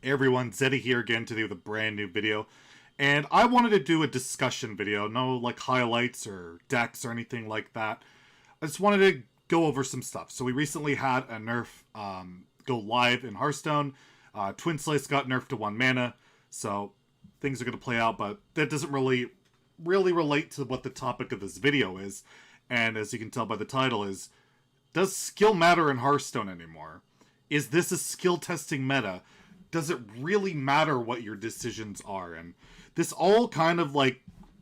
Hey everyone, Zeddy here again today with a brand new video. And I wanted to do a discussion video, no like highlights or decks or anything like that. I just wanted to go over some stuff. So we recently had a nerf go live in Hearthstone. Twin Slice got nerfed to 1 mana, so things are going to play out, but that doesn't really relate to what the topic of this video is. And as you can tell by the title is, does skill matter in Hearthstone anymore? Is this a skill testing meta? Does it really matter what your decisions are? And this all kind of like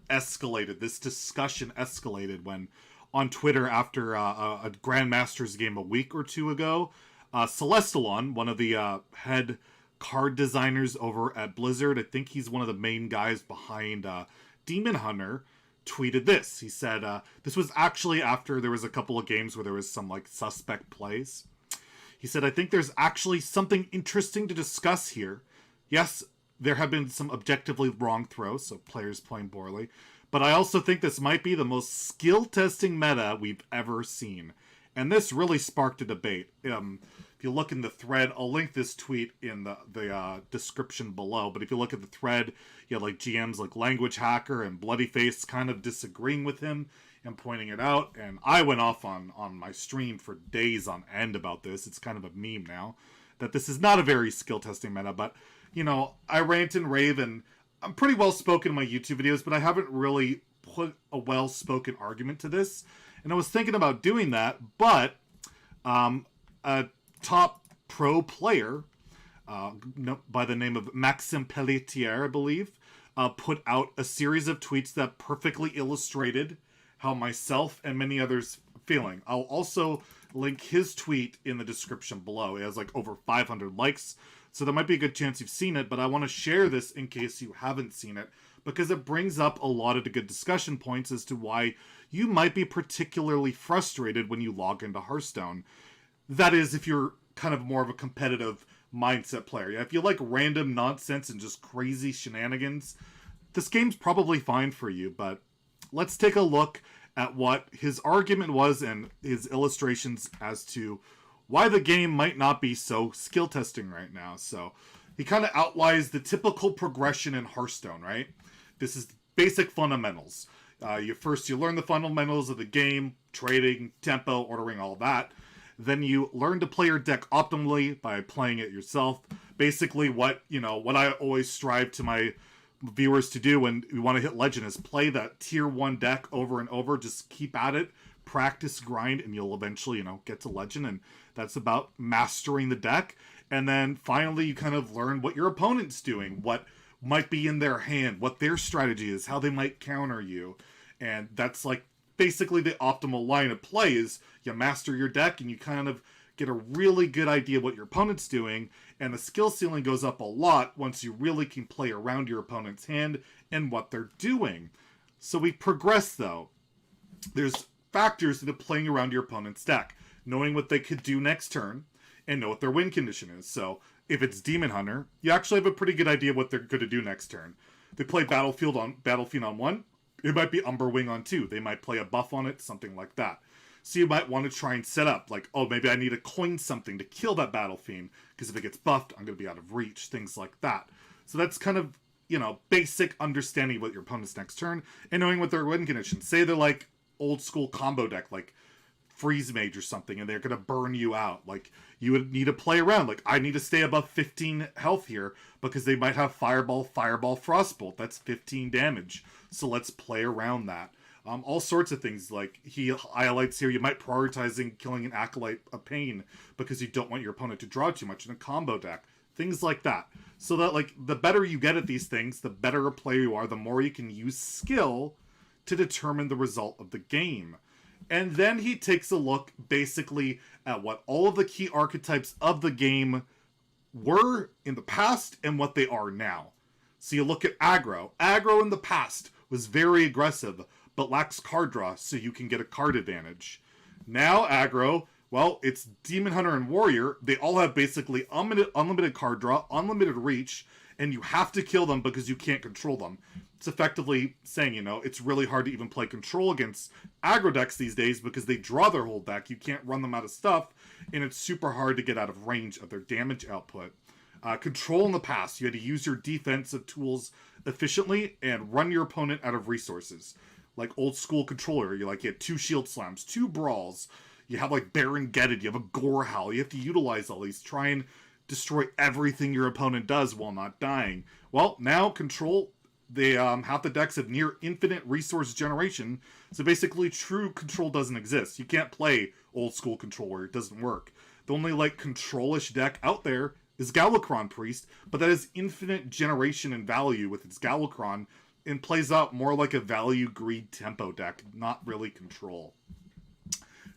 escalated. This discussion escalated when on Twitter after a Grandmasters game a week or two ago, Celestalon, one of the head card designers over at Blizzard, I think he's one of the main guys behind Demon Hunter, tweeted this. He said, this was actually after there was a couple of games where there was some like suspect plays. He said, I think there's actually something interesting to discuss here. Yes, there have been some objectively wrong throws, so players playing poorly, but I also think this might be the most skill-testing meta we've ever seen. And this really sparked a debate. If you look in the thread, I'll link this tweet in the description below, but if you look at the thread, you have like GMs like Language Hacker and Bloodyface kind of disagreeing with him and pointing it out, and I went off on my stream for days on end about this. It's kind of a meme now, that this is not a very skill-testing meta, but, you know, I rant and rave, and I'm pretty well-spoken in my YouTube videos, but I haven't really put a well-spoken argument to this, and I was thinking about doing that, but a top pro player by the name of Maxime Pelletier, I believe, put out a series of tweets that perfectly illustrated how myself and many others feeling. I'll also link his tweet in the description below. It has like over 500 likes, so there might be a good chance you've seen it, but I want to share this in case you haven't seen it, because it brings up a lot of the good discussion points as to why you might be particularly frustrated when you log into Hearthstone. That is, if you're kind of more of a competitive mindset player. Yeah, if you like random nonsense and just crazy shenanigans, this game's probably fine for you, but let's take a look at what his argument was and his illustrations as to why the game might not be so skill testing right now. So he kind of outlines the typical progression in Hearthstone, right? This is basic fundamentals. You learn the fundamentals of the game, trading, tempo, ordering, all that. Then you learn to play your deck optimally by playing it yourself. Basically, what I always strive to my viewers to do when we want to hit legend is play that tier 1 deck over and over. Just keep at it, practice, grind, and you'll eventually get to legend. And that's about mastering the deck. And then finally you kind of learn what your opponent's doing, what might be in their hand, what their strategy is, how they might counter you. And that's like basically the optimal line of play is you master your deck and you kind of get a really good idea of what your opponent's doing, and the skill ceiling goes up a lot once you really can play around your opponent's hand and what they're doing. So we progress though. There's factors into playing around your opponent's deck, knowing what they could do next turn, and know what their win condition is. So if it's Demon Hunter, you actually have a pretty good idea what they're going to do next turn. They play Battlefield on 1, it might be Umberwing on 2. They might play a buff on it, something like that. So you might want to try and set up, like, oh, maybe I need to coin something to kill that Battle Fiend, because if it gets buffed, I'm going to be out of reach, things like that. So that's kind of, basic understanding of what your opponent's next turn, and knowing what their win conditions. Say they're like old school combo deck, like Freeze Mage or something, and they're going to burn you out. Like, you would need to play around. Like, I need to stay above 15 health here, because they might have Fireball, Frostbolt. That's 15 damage. So let's play around that. All sorts of things, like he highlights here, you might prioritizing killing an Acolyte of Pain because you don't want your opponent to draw too much in a combo deck. Things like that. So that, like, the better you get at these things, the better a player you are, the more you can use skill to determine the result of the game. And then he takes a look, basically, at what all of the key archetypes of the game were in the past and what they are now. So you look at aggro. Aggro in the past was very aggressive, but lacks card draw, so you can get a card advantage. Now aggro, well, it's Demon Hunter and Warrior. They all have basically unlimited card draw, unlimited reach, and you have to kill them because you can't control them. It's effectively saying, it's really hard to even play control against aggro decks these days because they draw their whole deck. You can't run them out of stuff, and it's super hard to get out of range of their damage output. Control in the past, you had to use your defensive tools efficiently and run your opponent out of resources. Like old school controller, you had 2 shield slams, 2 brawls, you have like Baron Gedded, you have a Gore Howl, you have to utilize all these, try and destroy everything your opponent does while not dying. Well, now Control, they half the decks have near infinite resource generation, so basically true Control doesn't exist. You can't play old school Controller, it doesn't work. The only Control-ish deck out there is Galakrond Priest, but that has infinite generation and value with its Galakrond, and plays out more like a value greed tempo deck, not really Control.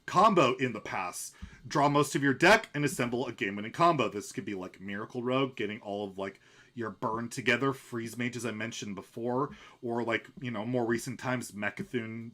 Combo in the past. Draw most of your deck and assemble a game-winning combo. This could be like Miracle Rogue, getting all of your burn together, Freeze Mage as I mentioned before, or more recent times Mecha'thun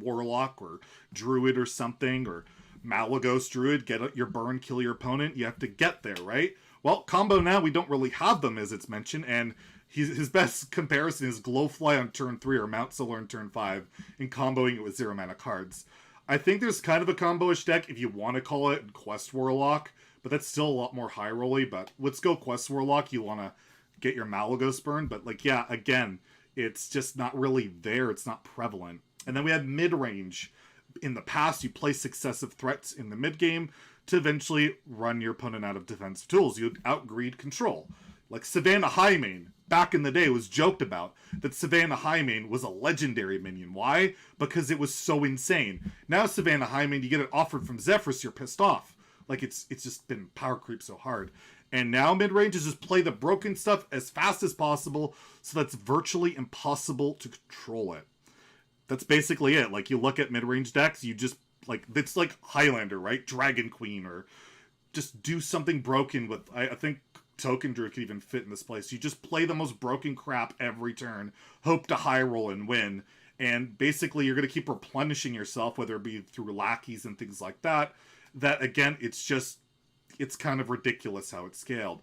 Warlock or Druid or something, or Malagos Druid, get your burn, kill your opponent. You have to get there, right? Well, combo now, we don't really have them as it's mentioned, and his best comparison is Glowfly on turn 3 or Mount Solar on turn 5, and comboing it with 0 mana cards. I think there's kind of a combo-ish deck if you want to call it Quest Warlock, but that's still a lot more high-rolly, but let's go Quest Warlock. You want to get your Malagos burn, but again, it's just not really there. It's not prevalent. And then we have mid-range. In the past, you play successive threats in the mid-game to eventually run your opponent out of defensive tools. You'd outgreed Control. Like Savannah Highmane, back in the day, was joked about that Savannah Highmane was a legendary minion. Why? Because it was so insane. Now Savannah Highmane, you get it offered from Zephrys, you're pissed off. It's just been power creep so hard. And now mid-range is just play the broken stuff as fast as possible, so that's virtually impossible to control it. That's basically it. You look at mid-range decks, you just, it's like Highlander, right? Dragon Queen, or just do something broken with, I think Token Druid could even fit in this place. You just play the most broken crap every turn, hope to high roll and win, and basically you're going to keep replenishing yourself, whether it be through lackeys and things like that. That, again, it's kind of ridiculous how it's scaled.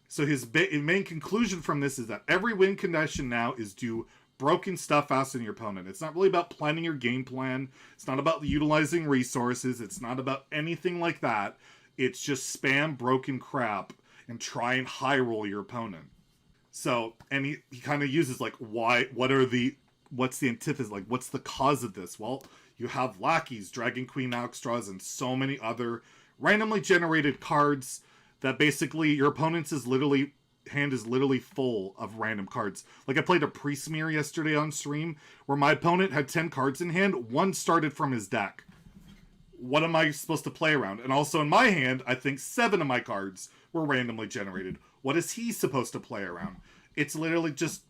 So his main conclusion from this is that every win condition now is do broken stuff faster than your opponent. It's not really about planning your game plan. It's not about utilizing resources. It's not about anything like that. It's just spam broken crap and try and high roll your opponent. So, and he kind of uses what's the antithesis? What's the cause of this? Well, you have lackeys, Dragon Queen Alexstrasza, and so many other randomly generated cards that basically your opponent's hand is literally full of random cards. I played a Priest Mirror yesterday on stream where my opponent had 10 cards in hand, 1 started from his deck. What am I supposed to play around? And also in my hand, I think 7 of my cards were randomly generated. What is he supposed to play around? It's literally just,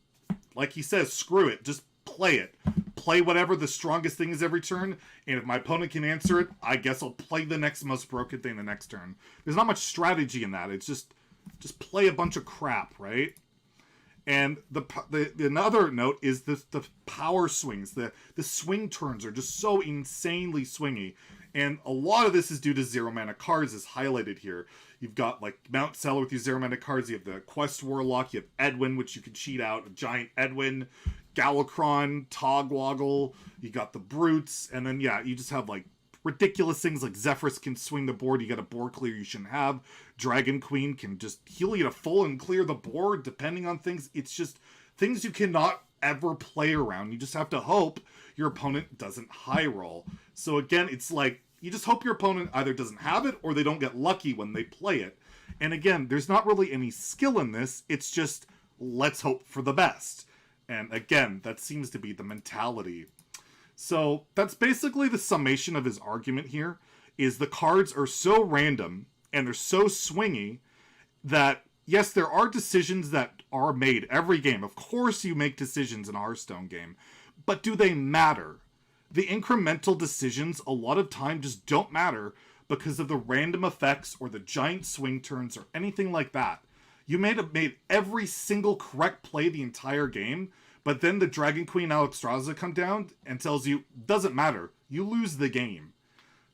like he says, screw it, just play it. Play whatever the strongest thing is every turn, and if my opponent can answer it, I guess I'll play the next most broken thing the next turn. There's not much strategy in that. It's just play a bunch of crap, right? And the another note is the power swings. The swing turns are just so insanely swingy. And a lot of this is due to 0 mana cards, as highlighted here. You've got Mount Seller with your 0 mana cards. You have the Quest Warlock. You have Edwin, which you can cheat out. A giant Edwin, Galakrond, Togwaggle. You got the Brutes. And then, you just have ridiculous things like Zephrys can swing the board. You got a board clear you shouldn't have. Dragon Queen can just heal you to full and clear the board depending on things. It's just things you cannot ever play around. You just have to hope your opponent doesn't high roll. So again, it's you just hope your opponent either doesn't have it or they don't get lucky when they play it. And again, there's not really any skill in this. It's just, let's hope for the best. And again, that seems to be the mentality. So that's basically the summation of his argument here, is the cards are so random and they're so swingy that, yes, there are decisions that are made every game. Of course you make decisions in a Hearthstone game, but do they matter? The incremental decisions a lot of time just don't matter because of the random effects or the giant swing turns or anything like that. You may have made every single correct play the entire game, but then the Dragon Queen Alexstrasza come down and tells you, doesn't matter, you lose the game.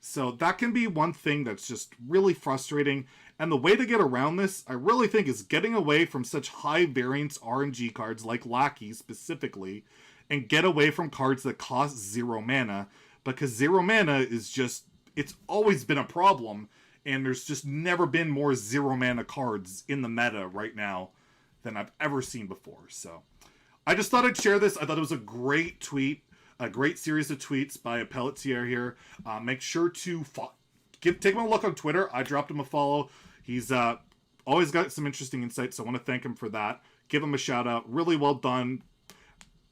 So that can be one thing that's just really frustrating. And the way to get around this, I really think, is getting away from such high variance RNG cards like Lackey specifically, and get away from cards that cost 0 mana, because 0 mana is just, it's always been a problem, and there's just never been more 0-mana cards in the meta right now than I've ever seen before. So I just thought I'd share this. I thought it was a great tweet, a great series of tweets by a Pelletier here. Make sure to take him a look on Twitter. I dropped him a follow. He's always got some interesting insights, so I want to thank him for that. Give him a shout out. Really well done.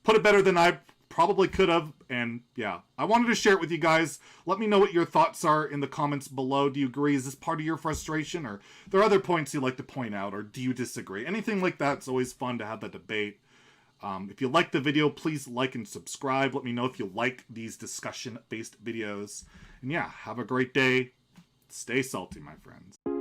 Put it better than I probably could have, and yeah, I wanted to share it with you guys. Let me know what your thoughts are in the comments below. Do you agree? Is this part of your frustration, or are there other points you'd like to point out, or do you disagree? Anything like that, it's always fun to have that debate. If you like the video, please like and subscribe. Let me know if you like these discussion-based videos. And yeah, have a great day. Stay salty, my friends.